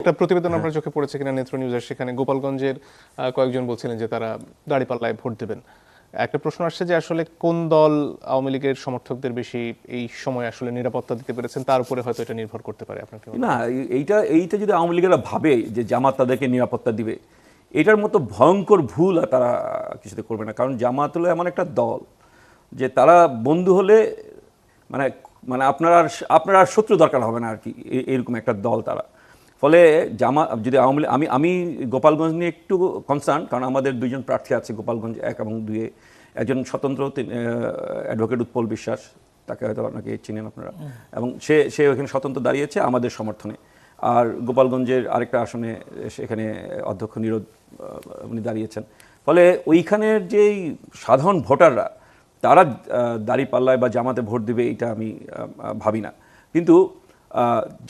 একটা প্রতিবেদন আপনার চোখে পড়েছে কিনা নেত্র নিউজের, সেখানে গোপালগঞ্জের কয়েকজন বলছিলেন যে তারা দাঁড়িপাল্লায় ভোট দেবেন। একটা প্রশ্ন আসছে যে আসলে কোন দল আওয়ামী লীগের সমর্থকদের বেশি এই সময় আসলে নিরাপত্তা দিতে পেরেছেন, তার উপরে হয়তো এটা নির্ভর করতে পারে। আপনার কি মনে না, হয়? এইটা যদি আওয়ামী লীগেরা ভাবে যে জামাত তাদেরকে নিরাপত্তা দিবে, এটার মতো ভয়ঙ্কর ভুল আর তারা কিছুতে করবে না। কারণ জামাত হলো এমন একটা দল যে তারা বন্ধু হলে মানে মানে আপনার আর শত্রু দরকার হবে না আর কি, এরকম একটা দল তারা। ফলে যদি আওয়ামী লীগ, আমি গোপালগঞ্জ নিয়ে একটু কনসার্ন, কারণ আমাদের দুইজন প্রার্থী আছে গোপালগঞ্জ 1 এবং 2-এ। একজন স্বতন্ত্র অ্যাডভোকেট উৎপল বিশ্বাস, তাকে হয়তো আপনাকে চিনেন আপনারা, এবং সে ওখানে স্বতন্ত্র দাঁড়িয়েছে আমাদের সমর্থনে। আর গোপালগঞ্জের আরেকটা আসনে সেখানে অধ্যক্ষ নিরোধ উনি দাঁড়িয়েছেন। ফলে ওইখানের যেই সাধারণ ভোটাররা তারা দাঁড়িপাল্লায় বা জামাতে ভোট দিবে এটা আমি ভাবি না। কিন্তু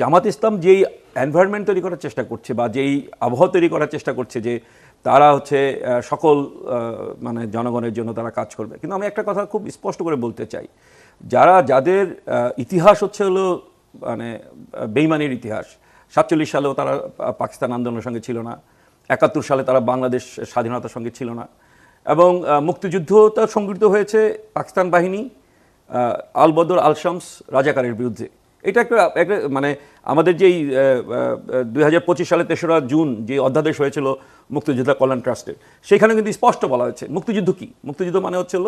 জামাত ইসলাম যেই এনভায়রনমেন্ট তৈরি করার চেষ্টা করছে বা যেই আবহাওয়া তৈরি করার চেষ্টা করছে যে তারা হচ্ছে সকল মানে জনগণের জন্য তারা কাজ করবে। কিন্তু আমি একটা কথা খুব স্পষ্ট করে বলতে চাই, যাদের ইতিহাস হচ্ছে হলো মানে বেইমানির ইতিহাস। 47 সালেও তারা পাকিস্তান আন্দোলনের সঙ্গে ছিল না, 71 সালে তারা বাংলাদেশ স্বাধীনতার সঙ্গে ছিল না, এবং মুক্তিযুদ্ধটা সংগঠিত হয়েছে পাকিস্তান বাহিনী আল বদর আল শামস রাজাকারের বিরুদ্ধে। এটা একটা মানে আমাদের যেই 2025 সালে 3রা জুন যে অধ্যাদেশ হয়েছিল মুক্তিযোদ্ধা কল্যাণ ট্রাস্টের, সেখানে কিন্তু স্পষ্ট বলা হয়েছে মুক্তিযুদ্ধ কি। মুক্তিযুদ্ধ মানে হচ্ছিল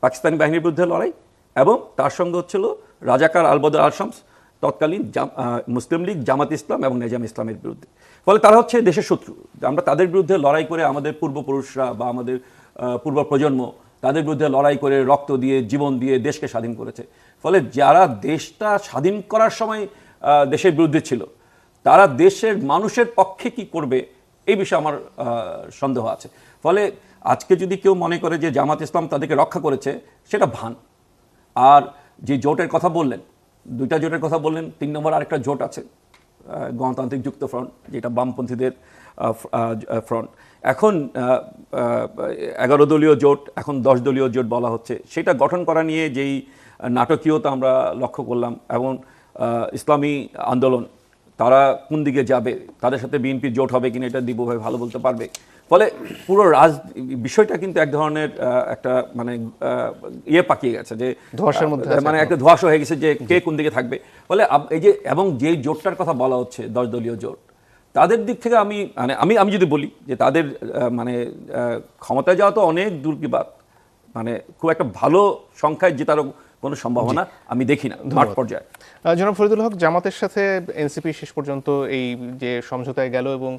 পাকিস্তানি বাহিনীর বিরুদ্ধে লড়াই, এবং তার সঙ্গে হচ্ছিল রাজাকার আল বদর আল শামস তৎকালীন মুসলিম লীগ, জামাত ইসলাম এবং নেজাম ইসলামের বিরুদ্ধে। ফলে তারা হচ্ছে দেশের শত্রু। আমরা তাদের বিরুদ্ধে লড়াই করে আমাদের পূর্বপুরুষরা বা আমাদের পূর্ব প্রজন্ম তাদের বিরুদ্ধে লড়াই করে রক্ত দিয়ে জীবন দিয়ে দেশকে স্বাধীন করেছে। ফলে যারা দেশটা স্বাধীন করার সময় দেশের বিরুদ্ধে ছিল, তারা দেশের মানুষের পক্ষে কি করবে এই বিষয়ে আমার সন্দেহ আছে। ফলে আজকে যদি কেউ মনে করে যে জামাত ইসলাম তাদেরকে রক্ষা করেছে, সেটা ভান। আর যে জোটের কথা বললেন, 2টা জোটের কথা বললেন, 3 নম্বর আরেকটা জোট আছে গণতান্ত্রিক যুক্ত ফ্রন্ট, যেটা বামপন্থীদের ফ্রন্ট। এখন 11 দলীয় জোট, এখন 10 দলীয় জোট বলা হচ্ছে। সেটা গঠন করা নিয়ে যেই নাটকীয়তা আমরা লক্ষ্য করলাম, এবং ইসলামী আন্দোলন তারা কোন দিকে যাবে, তাদের সাথে বিএনপি জোট হবে কিনা এটা দিবু ভাই ভালো বলতে পারবে। ফলে পুরো বিষয়টা কিন্তু এক ধরনের একটা মানে পাকিয়ে গেছে, যে ধোঁয়াশার মধ্যে আছে মানে এখন। একটা ধোঁয়াশা হয়ে গেছে যে কে কোন দিকে থাকবে। ফলে এই যে, এবং যেই জোটটার কথা বলা হচ্ছে 10 দলীয় জোট, তাদের দিক থেকে আমি যদি বলি যে তাদের মানে ক্ষমতায় যাওয়া তো অনেক দূর কি বাত, মানে খুব একটা ভালো সংখ্যায় জেতারও কোনো সম্ভাবনা আমি দেখি না মাঠ পর্যায়ে। জনাব ফরিদুল হক, জামাতের সাথে এনসিপি শেষ পর্যন্ত এই যে সমঝোতায় গেল, এবং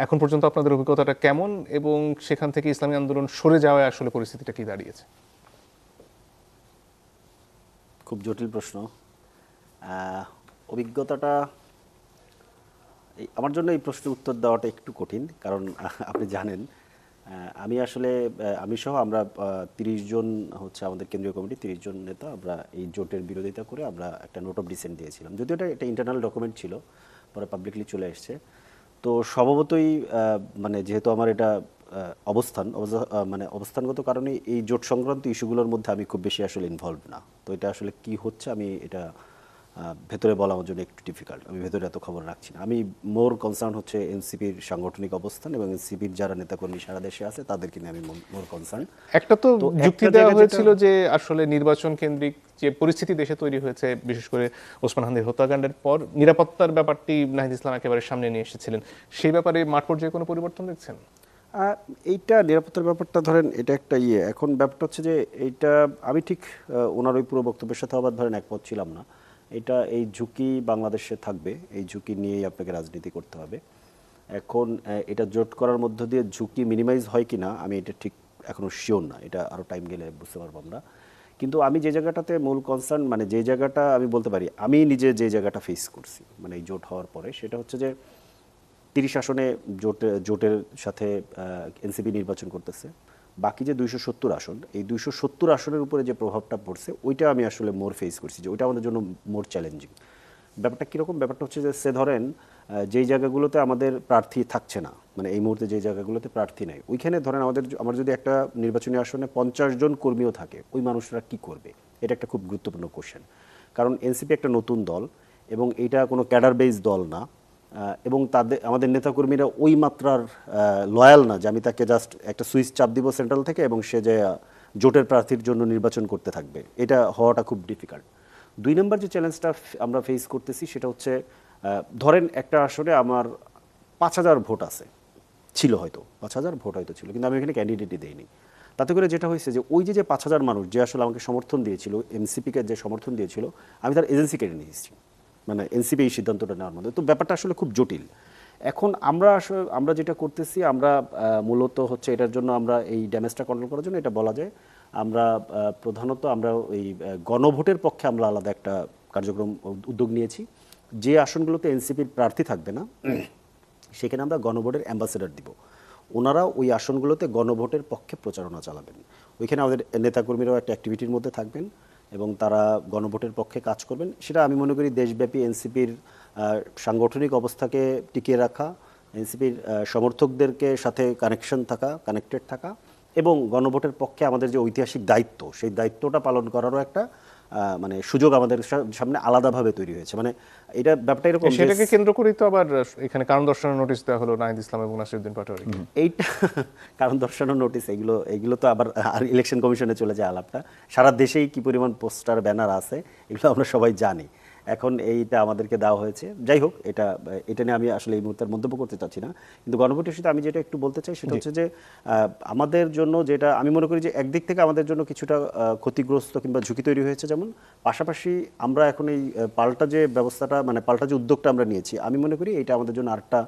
এখন পর্যন্ত আপনাদের অভিজ্ঞতাটা কেমন, এবং সেখান থেকে ইসলামী আন্দোলন সরে যাওয়ায় আসলে পরিস্থিতিটা কি দাঁড়িয়েছে? খুব জটিল প্রশ্ন। অভিজ্ঞতাটা আমার জন্য এই প্রশ্নের উত্তর দেওয়াটা একটু কঠিন, কারণ আপনি জানেন আমি সহ আমরা 30 জন হচ্ছে আমাদের কেন্দ্রীয় কমিটি, 30 জন নেতা আমরা এই জোটের বিরোধিতা করে আমরা একটা নোট অফ ডিসেন্ট দিয়েছিলাম। যদিও এটা একটা ইন্টারনাল ডকুমেন্ট ছিল, পরে পাবলিকলি চলে এসছে। তো স্বভাবতই মানে যেহেতু আমার এটা অবস্থানগত কারণে এই জোট সংক্রান্ত ইস্যুগুলোর মধ্যে আমি খুব বেশি আসলে ইনভলভ না। তো এটা আসলে কি হচ্ছে আমি এটা ভেতরে বলা আমার জন্য একটু ডিফিকাল্ট। আমি ভেতরে এত খবর রাখছি না। আমি মোর কনসার্ন হচ্ছে এনসিপির সাংগঠনিক অবস্থান এবং এনসিপির যারা নেতাকর্মী সারা দেশে আছে তাদেরকে নিয়ে আমি মোর কনসার্ন। একটা তো যুক্তি দেওয়া হয়েছিল যে আসলে নির্বাচন কেন্দ্রিক যে পরিস্থিতি দেশে তৈরি হয়েছে, বিশেষ করে ওসমান হাদির হত্যাকাণ্ডের পর, নিরাপত্তার ব্যাপারটি নাহিদ ইসলাম একেবারে সামনে নিয়ে এসেছিলেন। সেই ব্যাপারে মাঠ পর্যায়ে কোনো পরিবর্তন দেখছেন? এইটা নিরাপত্তার ব্যাপারটা ধরেন এটা একটা এখন ব্যাপারটা হচ্ছে যে এইটা আমি ঠিক ওনার ওই পুরো বক্তব্যের সাথে আবার ধরেন একমত ছিলাম না। এই ঝুঁকি বাংলাদেশে থাকবে, এই ঝুঁকি নিয়েই আপনাকে রাজনীতি করতে হবে। এখন এটা জোট করার মধ্য দিয়ে ঝুঁকি মিনিমাইজ হয় কি না আমি এটা ঠিক এখনও শিওর না, এটা আরও টাইম গেলে বুঝতে পারবো আমরা। কিন্তু আমি যে জায়গাটাতে মূল কনসার্ন, মানে যে জায়গাটা আমি বলতে পারি আমি নিজে যে জায়গাটা ফেস করছি মানে এই জোট হওয়ার পরে, সেটা হচ্ছে যে 30 আসনে জোটের সাথে এনসিপি নির্বাচন করতেছে। বাকি যে 270 আসন, এই 270 আসনের উপরে যে প্রভাবটা পড়ছে ওইটা আমি আসলে মোর ফেস করছি, যে ওইটা আমাদের জন্য মোর চ্যালেঞ্জিং। ব্যাপারটা কীরকম? ব্যাপারটা হচ্ছে যে ধরেন যেই জায়গাগুলোতে আমাদের প্রার্থী থাকছে না, মানে এই মুহূর্তে যে জায়গাগুলোতে প্রার্থী নাই, ওইখানে ধরেন আমার যদি একটা নির্বাচনী আসনে 50 জন কর্মীও থাকে, ওই মানুষরা কি করবে? এটা একটা খুব গুরুত্বপূর্ণ কোশ্চেন। কারণ এনসিপি একটা নতুন দল এবং এটা কোনো ক্যাডার বেস দল না। এবং আমাদের নেতাকর্মীরা ওই মাত্রার লয়াল না যে আমি তাকে জাস্ট একটা সুইচ চাপ দিব সেন্ট্রাল থেকে এবং সে যে জোটের প্রার্থীর জন্য নির্বাচন করতে থাকবে, এটা হওয়াটা খুব ডিফিকাল্ট। 2 নম্বর যে চ্যালেঞ্জটা আমরা ফেস করতেছি সেটা হচ্ছে ধরেন একটা আসলে আমার 5,000 ভোট আছে, ছিল হয়তো 5,000 ভোট হয়তো ছিল, কিন্তু আমি এখানে ক্যান্ডিডেটই দেইনি। তাতে করে যেটা হয়েছে যে ওই যে 5,000 মানুষ যে আসলে আমাকে সমর্থন দিয়েছিল, এনসিপিকে যে সমর্থন দিয়েছিল, আমি তার এজেন্সি কেটে নিয়েছি, মানে এনসিপি এই সিদ্ধান্তটা নেওয়ার মধ্যে। তো ব্যাপারটা আসলে খুব জটিল। এখন আমরা যেটা করতেছি, আমরা মূলত হচ্ছে এটার জন্য আমরা এই ড্যামেজটা কন্ট্রোল করার জন্য এটা বলা যায় আমরা প্রধানত আমরা এই গণভোটের পক্ষে আমরা আলাদা একটা কার্যক্রম উদ্যোগ নিয়েছি। যে আসনগুলোতে এনসিপির প্রার্থী থাকবে না সেখানে আমরা গণভোটের অ্যাম্বাসেডর দিব, ওনারা ওই আসনগুলোতে গণভোটের পক্ষে প্রচারণা চালাবেন। ওইখানে আমাদের নেতাকর্মীরাও একটা অ্যাক্টিভিটির মধ্যে থাকবেন এবং তারা গণভোটের পক্ষে কাজ করবেন। সেটা আমি মনে করি দেশব্যাপী এনসিপির সাংগঠনিক অবস্থাকে টিকিয়ে রাখা, এনসিপির সমর্থকদেরকে সাথে কানেক্টেড থাকা এবং গণভোটের পক্ষে আমাদের যে ঐতিহাসিক দায়িত্ব, সেই দায়িত্বটা পালন করারও একটা মানে সুযোগ আমাদের সামনে আলাদাভাবে তৈরি হয়েছে। মানে এটা ব্যাপারটা এরকম, সেটাকে কেন্দ্র করেই তো আবার এখানে কারণ দর্শানোর নোটিশ দেওয়া হলো নাহিদ ইসলাম এবং নাসিরউদ্দিন পাটোয়ারি। এইটা কারণ দর্শানোর নোটিশ, এগুলো তো আবার ইলেকশন কমিশনে চলে যায় আলাপটা। সারা দেশেই কি পরিমাণ পোস্টার ব্যানার আছে এগুলো আমরা সবাই জানি। এখন এইটা আমাদেরকে দেওয়া হয়েছে। যাই হোক, এটা নিয়ে আমি আসলে এই মুহূর্তে মন্তব্য করতে চাচ্ছি না, কিন্তু গণভোটের সাথে আমি যেটা একটু বলতে চাই সেটা হচ্ছে যে আমাদের জন্য যেটা আমি মনে করি যে একদিক থেকে আমাদের জন্য কিছুটা ক্ষতিগ্রস্ত কিংবা ঝুঁকি তৈরি হয়েছে, যেমন পাশাপাশি আমরা এখন এই পাল্টা যে ব্যবস্থাটা, মানে পাল্টা যে উদ্যোগটা আমরা নিয়েছি, আমি মনে করি এটা আমাদের জন্য আরেকটা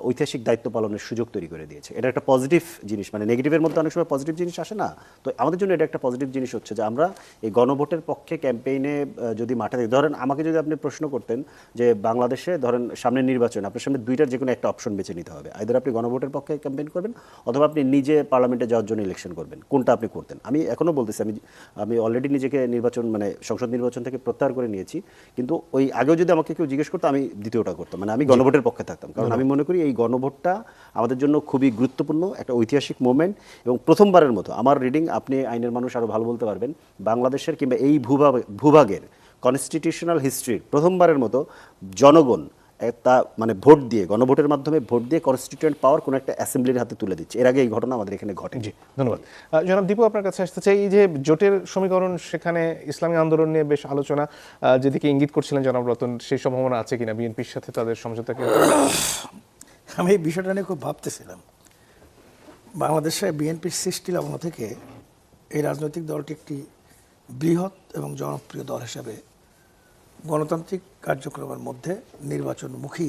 ঐতিহাসিক দায়িত্ব পালনের সুযোগ তৈরি করে দিয়েছে। এটা একটা পজিটিভ জিনিস, মানে নেগেটিভের মধ্যে অনেক সময় পজিটিভ জিনিস আসে না, তো আমাদের জন্য এটা একটা পজিটিভ জিনিস হচ্ছে যে আমরা এই গণভোটের পক্ষে ক্যাম্পেইনে যদি মাঠে দেখি, ধরেন আমাকে যদি আপনি প্রশ্ন করতেন যে বাংলাদেশে ধরেন সামনের নির্বাচন, আপনার সামনে দুইটার যে কোনো একটা অপশন বেছে নিতে হবে, আইদার আপনি গণভোটের পক্ষে ক্যাম্পেইন করবেন অথবা আপনি নিজে পার্লামেন্টে যাওয়ার জন্য ইলেকশন করবেন, কোনটা আপনি করতেন? আমি এখনও বলতেছি আমি অলরেডি নিজেকে সংসদ নির্বাচন থেকে প্রত্যাহার করে নিয়েছি, কিন্তু ওই আগেও যদি আমাকে কেউ জিজ্ঞেস করতো আমি দ্বিতীয়টা করতাম, মানে আমি গণভোটের পক্ষে থাকতাম। কারণ আমি মনে করি এই গণভোটটা আমাদের জন্য খুবই গুরুত্বপূর্ণ একটা ঐতিহাসিক মোমেন্ট এবং প্রথমবারের মতো আমার রিডিং, আপনি আইনের মানুষ আরও ভালো বলতে পারবেন, বাংলাদেশের কিংবা এই ভূভাগের কনস্টিটিউশনাল হিস্ট্রির প্রথমবারের মতো জনগণ মানে ভোট দিয়ে, গণভোটের মাধ্যমে ভোট দিয়ে কনস্টিটিউয়েন্ট পাওয়ার কোনো একটা অ্যাসেম্বলির হাতে তুলে দিচ্ছে। এর আগে এই ঘটনা আমাদের এখানে ঘটে। জি, ধন্যবাদ। জনাব দীপু, আপনার কাছে আসতে চাই, এই যে জোটের সমীকরণ, সেখানে ইসলামী আন্দোলন নিয়ে বেশ আলোচনা যেদিকে ইঙ্গিত করছিলেন জনাব রতন, সেই সম্ভাবনা আছে কিনা বিএনপির সাথে তাদের সমঝোতাকে? আমি এই বিষয়টা নিয়ে খুব ভাবতেছিলাম। বাংলাদেশে বিএনপির সৃষ্টি লগ্ন থেকে এই রাজনৈতিক দলটি একটি বৃহৎ এবং জনপ্রিয় দল হিসেবে গণতান্ত্রিক কার্যক্রমের মধ্যে নির্বাচনমুখী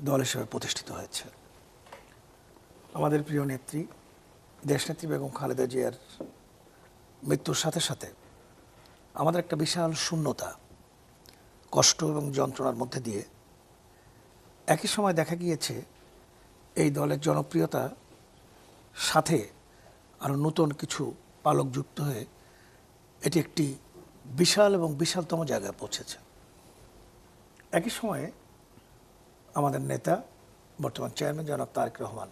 দল হিসেবে প্রতিষ্ঠিত হয়েছে। আমাদের প্রিয় নেত্রী দেশনেত্রী বেগম খালেদা জিয়ার মৃত্যুর সাথে সাথে আমাদের একটা বিশাল শূন্যতা, কষ্ট এবং যন্ত্রণার মধ্যে দিয়ে একই সময় দেখা গিয়েছে এই দলের জনপ্রিয়তা সাথে আরও নতুন কিছু পালক যুক্ত হয়ে এটি একটি বিশাল এবং বিশালতম জায়গায় পৌঁছেছে। একই সময়ে আমাদের নেতা বর্তমান চেয়ারম্যান জনাব তারেক রহমান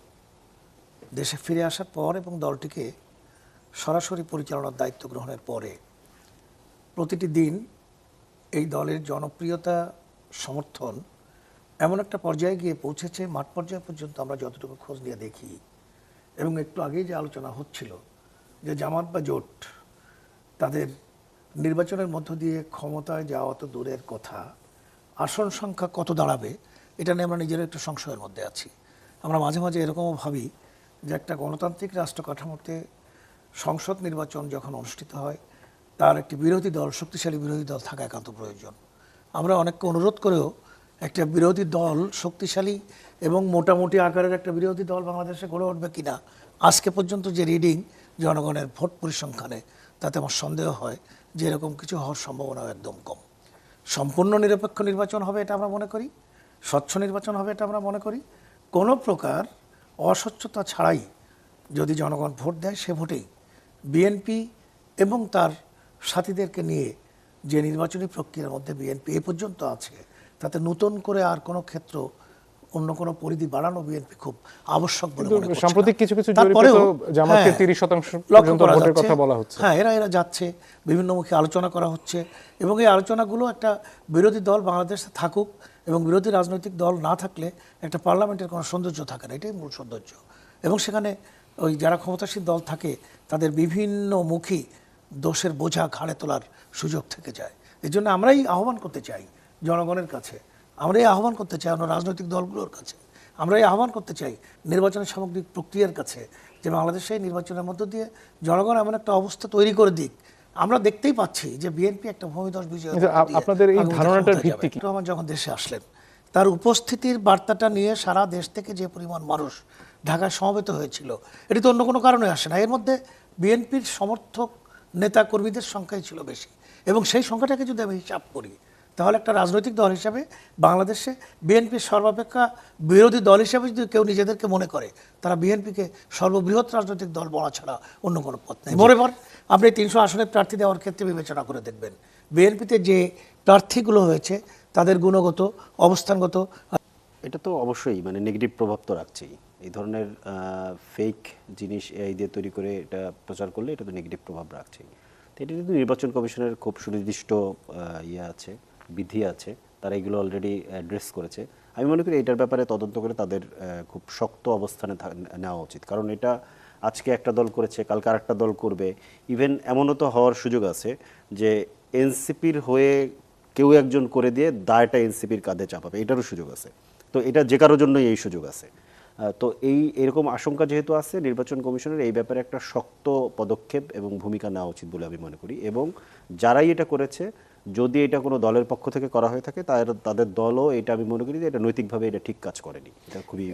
দেশে ফিরে আসার পর এবং দলটিকে সরাসরি পরিচালনার দায়িত্ব গ্রহণের পরে প্রতিটি দিন এই দলের জনপ্রিয়তা, সমর্থন এমন একটা পর্যায়ে গিয়ে পৌঁছেছে, মাঠ পর্যায়ে পর্যন্ত আমরা যতটুকু খোঁজ নিয়ে দেখি। এবং একটু আগেই যে আলোচনা হচ্ছিল যে জামাত বা জোট তাদের নির্বাচনের মধ্য দিয়ে ক্ষমতায় যাওয়া তো দূরের কথা, আসন সংখ্যা কত দাঁড়াবে এটা নিয়ে আমরা নিজেরা একটু সংশয়ের মধ্যে আছি। আমরা মাঝে মাঝে এরকমও ভাবি যে একটা গণতান্ত্রিক রাষ্ট্র কাঠামোতে সংসদ নির্বাচন যখন অনুষ্ঠিত হয় তার একটি বিরোধী দল, শক্তিশালী বিরোধী দল থাকা একান্ত প্রয়োজন। আমরা অনেককে অনুরোধ করেও একটা বিরোধী দল, শক্তিশালী এবং মোটামুটি আকারের একটা বিরোধী দল বাংলাদেশে গড়ে উঠবে কিনা, আজকে পর্যন্ত যে রিডিং জনগণের ভোট পরিসংখ্যানে, তাতে আমার সন্দেহ হয় যে এরকম কিছু হওয়ার সম্ভাবনা একদম কম। সম্পূর্ণ নিরপেক্ষ নির্বাচন হবে এটা আমরা মনে করি, স্বচ্ছ নির্বাচন হবে এটা আমরা মনে করি। কোনো প্রকার অস্বচ্ছতা ছাড়াই যদি জনগণ ভোট দেয়, সে ভোটেই বিএনপি এবং তার সাথীদেরকে নিয়ে যে নির্বাচনী প্রক্রিয়ার মধ্যে বিএনপি এ পর্যন্ত আছে, তাতে নতুন করে আর কোনো ক্ষেত্র, অন্য কোনো পরিধি বাড়ানো বিএনপি খুব আবশ্যক বলে মনে করছে। সাম্প্রতিক কিছু জরিপে তো জামাতকে 30% পর্যন্ত ভোটের কথা বলা হচ্ছে। হ্যাঁ, এরা যাচ্ছে, বিভিন্নমুখী আলোচনা করা হচ্ছে এবং এই আলোচনাগুলো একটা বিরোধী দল বাংলাদেশে থাকুক এবং বিরোধী রাজনৈতিক দল না থাকলে একটা পার্লামেন্টের কোনো সৌন্দর্য থাকে না, এটাই মূল সৌন্দর্য। এবং সেখানে ওই যারা ক্ষমতাসীন দল থাকে তাদের বিভিন্নমুখী দোষের বোঝা ঘাড়ে তোলার সুযোগ থেকে যায়। এই জন্য আমরাই আহ্বান করতে চাই জনগণের কাছে, আমরাই আহ্বান করতে চাই অন্য রাজনৈতিক দলগুলোর কাছে, আমরাই আহ্বান করতে চাই নির্বাচনের সামগ্রিক প্রক্রিয়ার কাছে যে বাংলাদেশে নির্বাচনের মধ্য দিয়ে জনগণ এমন একটা অবস্থা তৈরি করে দিক। আমরা দেখতেই পাচ্ছি যে বিএনপি একটা ভূমিধস বিজয় আপনাদের এই ধারণাটার ভিত্তি কি? রহমান যখন দেশে আসলেন তার উপস্থিতির বার্তাটা নিয়ে সারা দেশ থেকে যে পরিমাণ মানুষ ঢাকায় সমবেত হয়েছিল, এটি তো অন্য কোনো কারণে আসে না। এর মধ্যে বিএনপির সমর্থক নেতা কর্মীদের সংখ্যাই ছিল বেশি, এবং সেই সংখ্যাটাকে যদি আমি হিসাব করি তাহলে একটা রাজনৈতিক দল হিসাবে বাংলাদেশে বিএনপির সর্বাপেক্ষা বিরোধী দল হিসাবে যদি কেউ নিজেদেরকে মনে করে, তারা বিএনপিকে সর্ববৃহৎ রাজনৈতিক দল বলা ছাড়া অন্য কোনো পথ নেই। মনে পর আপনি 300 আসনে প্রার্থী দেওয়ার ক্ষেত্রে বিবেচনা করে দেখবেন বিএনপিতে যে প্রার্থীগুলো হয়েছে তাদের গুণগত অবস্থানগত এটা তো অবশ্যই মানে নেগেটিভ প্রভাব তো রাখছেই। এই ধরনের ফেক জিনিস এই দিয়ে তৈরি করে এটা প্রচার করলে এটা তো নেগেটিভ প্রভাব রাখছেই। তো এটা কিন্তু নির্বাচন কমিশনের খুব সুনির্দিষ্ট ইয়ে আছে, বিধি আছে, তারা এগুলো অলরেডি অ্যাড্রেস করেছে। আমি মনে করি এটার ব্যাপারে তদন্ত করে তাদের খুব শক্ত অবস্থানে নেওয়া উচিত, কারণ এটা আজকে একটা দল করেছে, কালকে আরেকটা দল করবে। ইভেন এমনও তো হওয়ার সুযোগ আছে যে এনসিপির হয়ে কেউ একজন করে দিয়ে দায়টা এনসিপির কাঁধে চাপাবে, এটারও সুযোগ আছে। তো এটা যে কারোর জন্যই এই সুযোগ আছে। তো এরকম আশঙ্কা যেহেতু আছে, নির্বাচন কমিশনের এই ব্যাপারে একটা শক্ত পদক্ষেপ এবং ভূমিকা নেওয়া উচিত বলে আমি মনে করি। এবং যারাই এটা করেছে, যদি এটা কোনো দলের পক্ষ থেকে করা হয়ে থাকে তাদের দলও এটা, আমি মনে করি যে এটা নৈতিকভাবে এটা ঠিক কাজ করেনি। এটা খুবই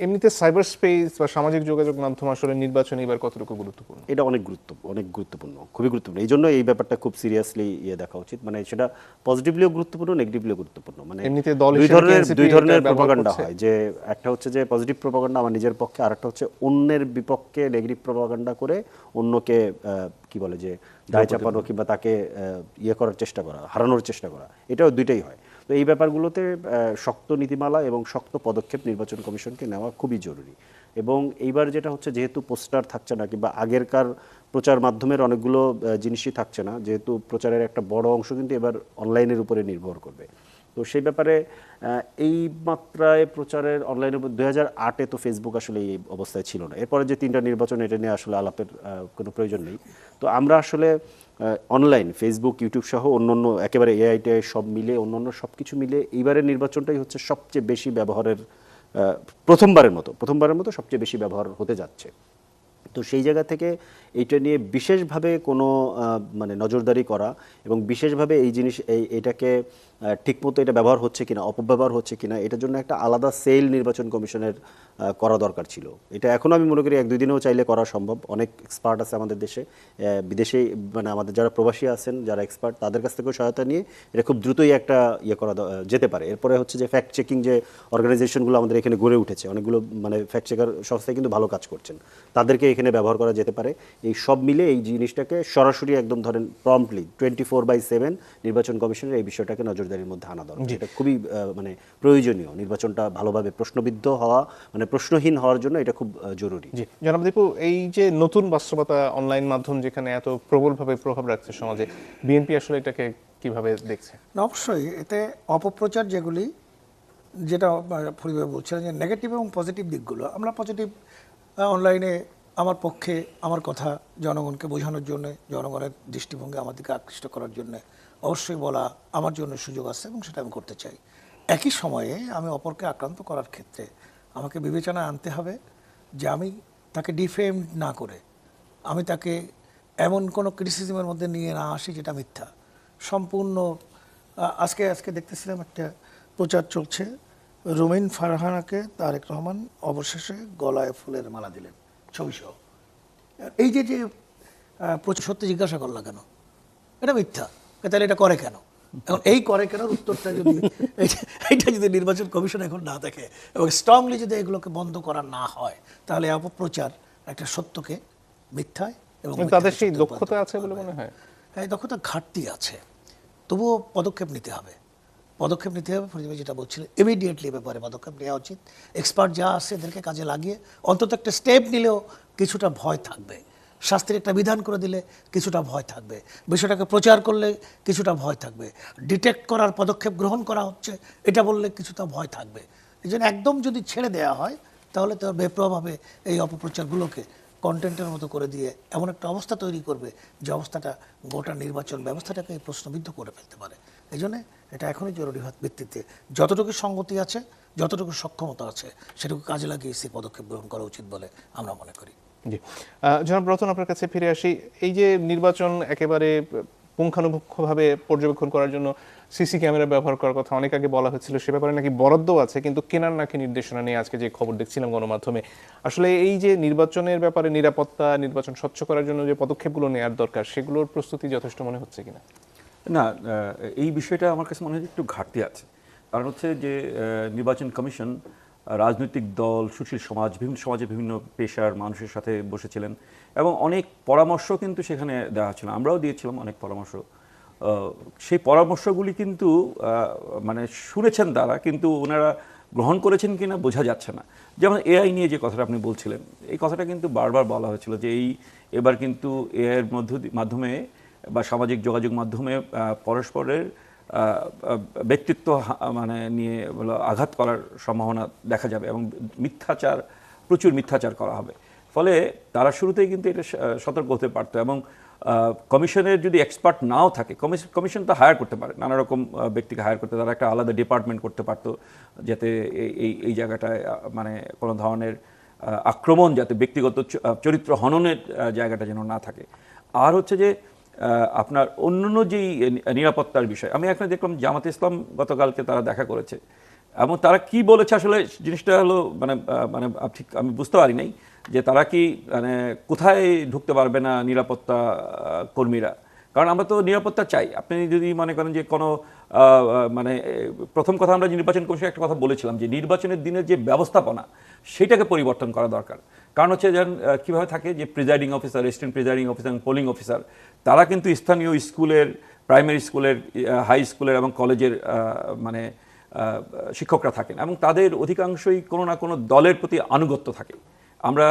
এমনিতে সাইবার স্পেস বা সামাজিক যোগাযোগ মাধ্যম আসলে নির্বাচনে এবার কতটুকু গুরুত্বপূর্ণ? এটা অনেক গুরুত্বপূর্ণ, খুবই গুরুত্বপূর্ণ। এই জন্য এই ব্যাপারটা খুব সিরিয়াসলি দেখা উচিত। মানে সেটা পজিটিভলিও গুরুত্বপূর্ণ, নেগেটিভলিও গুরুত্বপূর্ণ। মানে এমনিতে দল দুই ধরনের প্রপাগান্ডা হয়, যে একটা হচ্ছে যে পজিটিভ প্রপাগান্ডা আমার নিজের পক্ষে, আর একটা হচ্ছে অন্যের বিপক্ষে নেগেটিভ প্রপাগান্ডা করে অন্যকে কি বলে যে দায় চাপানো কিংবা তাকে ইয়ে করার চেষ্টা করা, হারানোর চেষ্টা করা, এটাও দুইটাই হয়। তো এই ব্যাপারগুলোতে শক্ত নীতিমালা এবং শক্ত পদক্ষেপ নির্বাচন কমিশনকে নেওয়া খুবই জরুরি। এবং এইবার যেটা হচ্ছে, যেহেতু পোস্টার থাকছে না কিংবা আগেরকার প্রচার মাধ্যমের অনেকগুলো জিনিসই থাকছে না, যেহেতু প্রচারের একটা বড় অংশ কিন্তু এবার অনলাইনের উপরে নির্ভর করবে। তো সেই ব্যাপারে এই মাত্রায় প্রচারের অনলাইনের উপর 2008-এ তো ফেসবুক আসলে এই অবস্থায় ছিল না। এরপরে যে 3টা নির্বাচন, এটা নিয়ে আসলে আলাপের কোনো প্রয়োজন নেই। তো আমরা আসলে অনলাইন ফেসবুক, ইউটিউব সহ অন্যান্য একেবারে এআইটিআই সব মিলে, অন্যান্য সব কিছু মিলে এইবারের নির্বাচনটাই হচ্ছে সবচেয়ে বেশি ব্যবহারের, প্রথমবারের মতো সবচেয়ে বেশি ব্যবহার হতে যাচ্ছে। তো সেই জায়গা থেকে এইটা নিয়ে বিশেষভাবে কোনো মানে নজরদারি করা এবং বিশেষভাবে এই জিনিস এটাকে ঠিকমতো এটা ব্যবহার হচ্ছে কিনা, অপব্যবহার হচ্ছে কিনা, এটার জন্য একটা আলাদা সেল নির্বাচন কমিশনের করা দরকার ছিল। এটা এখনও আমি মনে করি 1-2 দিনেও চাইলে করা সম্ভব। অনেক এক্সপার্ট আছে আমাদের দেশে, বিদেশে, মানে আমাদের যারা প্রবাসী আছেন, যারা এক্সপার্ট, তাদের কাছ থেকেও সহায়তা নিয়ে এটা খুব দ্রুতই একটা ইয়ে করা যেতে পারে। এরপরে হচ্ছে যে ফ্যাক্ট চেকিং যে অর্গানাইজেশনগুলো আমাদের এখানে গড়ে উঠেছে, অনেকগুলো মানে ফ্যাক্ট চেকার সংস্থায় কিন্তু ভালো কাজ করছেন, তাদেরকে এখানে ব্যবহার করা যেতে পারে। এই সব মিলে এই জিনিসটাকে সরাসরি একদম ধরেন প্রম্পটলি 24/7 নির্বাচন কমিশনের এই বিষয়টাকে নজরদারির মধ্যে আনা দরকার। এটা খুবই মানে প্রয়োজনীয়। নির্বাচনটা ভালোভাবে প্রশ্নবিদ্ধ হওয়া, মানে প্রশ্নহীন হওয়ার জন্য এটা খুব জরুরি। জি জনাব দীপু, এই যে নতুন বাস্তবতা, অনলাইন মাধ্যম যেখানে এত প্রবলভাবে প্রভাব রাখছে সমাজে, বিএনপি আসলে এটাকে কিভাবে দেখছে? অবশ্যই এতে অপপ্রচার যেটা ফরিদভাই বলছিলেন যে নেগেটিভ এবং পজিটিভ দিকগুলো, আমরা পজিটিভ অনলাইনে আমার পক্ষে আমার কথা জনগণকে বোঝানোর জন্য, জনগণের দৃষ্টিভঙ্গি আমার দিকে আকৃষ্ট করার জন্য অবশ্যই বলা আমার জন্য সুযোগ আছে এবং সেটা আমি করতে চাই। একই সময়ে আমি অপরকে আক্রান্ত করার ক্ষেত্রে আমাকে বিবেচনায় আনতে হবে যে আমি তাকে ডিফেম না করে, আমি তাকে এমন কোনো ক্রিটিসিজমের মধ্যে নিয়ে না আসি যেটা মিথ্যা সম্পূর্ণ। আজকে দেখতেছিলাম একটা প্রচার চলছে, রুমিন ফারহানাকে তারেক রহমান অবশেষে গলায় ফুলের মালা দিলেন ছবিসহ। এই যে সত্যি জিজ্ঞাসা করলা কেন, এটা মিথ্যা, তাহলে এটা করে কেন? এখন এই করে কেন উত্তরটা যদি এইটা যদি নির্বাচন কমিশন এখন না দেখে এবং স্ট্রংলি যদি এগুলোকে বন্ধ করা না হয়, তাহলে অপপ্রচার একটা সত্যকে মিথ্যায় এবং তাদের সেই দক্ষতা আছে বলে মনে হয়? হ্যাঁ, দক্ষতা ঘাটতি আছে, তবুও পদক্ষেপ নিতে হবে। ফরিদভাই যেটা বলছিলেন, ইমিডিয়েটলি ব্যাপারে পদক্ষেপ নেওয়া উচিত। এক্সপার্ট যা আছে এদেরকে কাজে লাগিয়ে অন্তত একটা স্টেপ নিলেও কিছুটা ভয় থাকবে। শাস্তির একটা বিধান করে দিলে কিছুটা ভয় থাকবে, বিষয়টাকে প্রচার করলে কিছুটা ভয় থাকবে, ডিটেক্ট করার পদক্ষেপ গ্রহণ করা হচ্ছে এটা বললে কিছুটা ভয় থাকবে। এই জন্য একদম যদি ছেড়ে দেওয়া হয় তাহলে তো বেপ্রভাবে এই অপপ্রচারগুলোকে কন্টেন্টের মতো করে দিয়ে এমন একটা অবস্থা তৈরি করবে যে অবস্থাটা গোটা নির্বাচন ব্যবস্থাটাকে প্রশ্নবিদ্ধ করে ফেলতে পারে। এই জন্য এটা এখনই জরুরি ভিত্তিতে যতটুকু সঙ্গতি আছে, যতটুকু সক্ষমতা আছে সেটুকু কাজে লাগিয়ে সেই পদক্ষেপ গ্রহণ করা উচিত বলে আমরা মনে করি। জি, জনাব রতন, আপনার কাছে ফিরে আসি। এই যে নির্বাচন একেবারে পুঙ্খানুপুঙ্খভাবে পর্যবেক্ষণ করার জন্য সিসি ক্যামেরা ব্যবহার করার কথা অনেক আগে বলা হচ্ছিল, সে ব্যাপারে নাকি বরাদ্দ আছে, কিন্তু কেনার নাকি নির্দেশনা নেই আজকে যে খবর দেখছিলাম গণমাধ্যমে। আসলে এই যে নির্বাচনের ব্যাপারে নিরাপত্তা, নির্বাচন স্বচ্ছ করার জন্য যে পদক্ষেপগুলো নেওয়ার দরকার সেগুলোর প্রস্তুতি যথেষ্ট মনে হচ্ছে কিনা? না, এই বিষয়টা আমার কাছে মনে হয় একটু ঘাটতি আছে। কারণ হচ্ছে যে নির্বাচন কমিশন রাজনৈতিক দল, সুশীল সমাজ, বিভিন্ন সমাজের বিভিন্ন পেশার মানুষের সাথে বসেছিলেন এবং অনেক পরামর্শ কিন্তু সেখানে দেওয়া ছিল, আমরাও দিয়েছিলাম অনেক পরামর্শ। সেই পরামর্শগুলি কিন্তু মানে শুনেছেন তারা, কিন্তু ওনারা গ্রহণ করেছেন কিনা বোঝা যাচ্ছে না। যেমন এআই নিয়ে যে কথাটা আপনি বলছিলেন, এই কথাটা কিন্তু বারবার বলা হয়েছিল যে এবার কিন্তু এআইয়ের মাধ্যমে বা সামাজিক যোগাযোগ মাধ্যমে পরস্পরের ব্যক্তিত্ব মানে নিয়ে আঘাত করার সম্ভাবনা দেখা যাবে এবং প্রচুর মিথ্যাচার করা হবে। ফলে তারা শুরুতেই কিন্তু এটা সতর্ক হতে পারতো এবং কমিশনের যদি এক্সপার্ট নাও থাকে, কমিশন তো হায়ার করতে পারে, নানা রকম ব্যক্তিকে হায়ার করতে, তারা একটা আলাদা ডিপার্টমেন্ট করতে পারতো যাতে এই জায়গাটায় মানে কোনো ধরনের আক্রমণ, যাতে ব্যক্তিগত চরিত্র হননের জায়গাটা যেন না থাকে। আর হচ্ছে যে আপনার অন্যান্য যেই নিরাপত্তার বিষয়, আমি এখানে দেখলাম জামাতে ইসলাম গতকালকে তারা দেখা করেছে এবং তারা কি বলেছে আসলে জিনিসটা হলো মানে মানে ঠিক আমি বুঝতে পারি নাই যে তারা কি মানে কোথায় ঢুকতে পারবে না নিরাপত্তা কর্মীরা। কারণ আমরা তো নিরাপত্তা চাই। আপনি যদি মনে করেন যে কোনো মানে প্রথম কথা, আমরা নির্বাচন কমিশনে একটা কথা বলেছিলাম যে নির্বাচনের দিনের যে ব্যবস্থাপনা সেটাকে পরিবর্তন করা দরকার। কারণ হচ্ছে যেন কীভাবে থাকে যে presiding officer, assistant presiding officer এবং পোলিং অফিসার, তারা কিন্তু স্থানীয় স্কুলের, প্রাইমারি স্কুলের, হাই স্কুলের এবং কলেজের মানে শিক্ষকরা থাকেন এবং তাদের অধিকাংশই কোনো না কোনো দলের প্রতি আনুগত্য থাকে। আমরা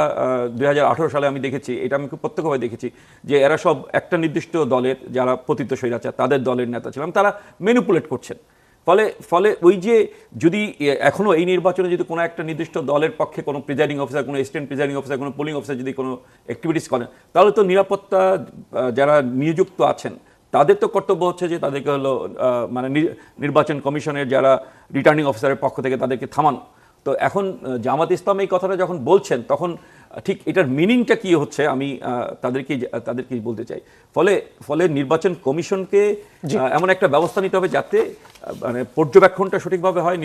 2018 সালে আমি দেখেছি, এটা আমি খুব প্রত্যক্ষভাবে দেখেছি যে এরা সব একটা নির্দিষ্ট দলের, যারা পতিত স্বৈরাচার তাদের দলের নেতা ছিলাম, তারা ম্যানিপুলেট করছেন। ফলে ওই যে যদি এখনও এই নির্বাচনে যদি কোনো একটা নির্দিষ্ট দলের পক্ষে কোনো প্রিজাইডিং অফিসার, কোনো অ্যাসিস্ট্যান্ট প্রিজাইডিং অফিসার, কোনো পোলিং অফিসার যদি কোনো অ্যাক্টিভিটিস করেন, তাহলে তো নিরাপত্তা যারা নিযুক্ত আছেন তাদের তো কর্তব্য হচ্ছে যে তাদেরকে হলো মানে নির্বাচন কমিশনের যারা রিটার্নিং অফিসারের পক্ষ থেকে তাদেরকে থামানো। তো এখন জামাত ইসলাম এই কথাটা যখন বলছেন তখন ঠিক এটার মিনিংটা কি হচ্ছে আমি তাদেরকেই বলতে চাই। ফলে নির্বাচন কমিশনকে এমন একটা ব্যবস্থা নিতে হবে যাতে মানে পর্যবেক্ষণটা সঠিকভাবে হয়।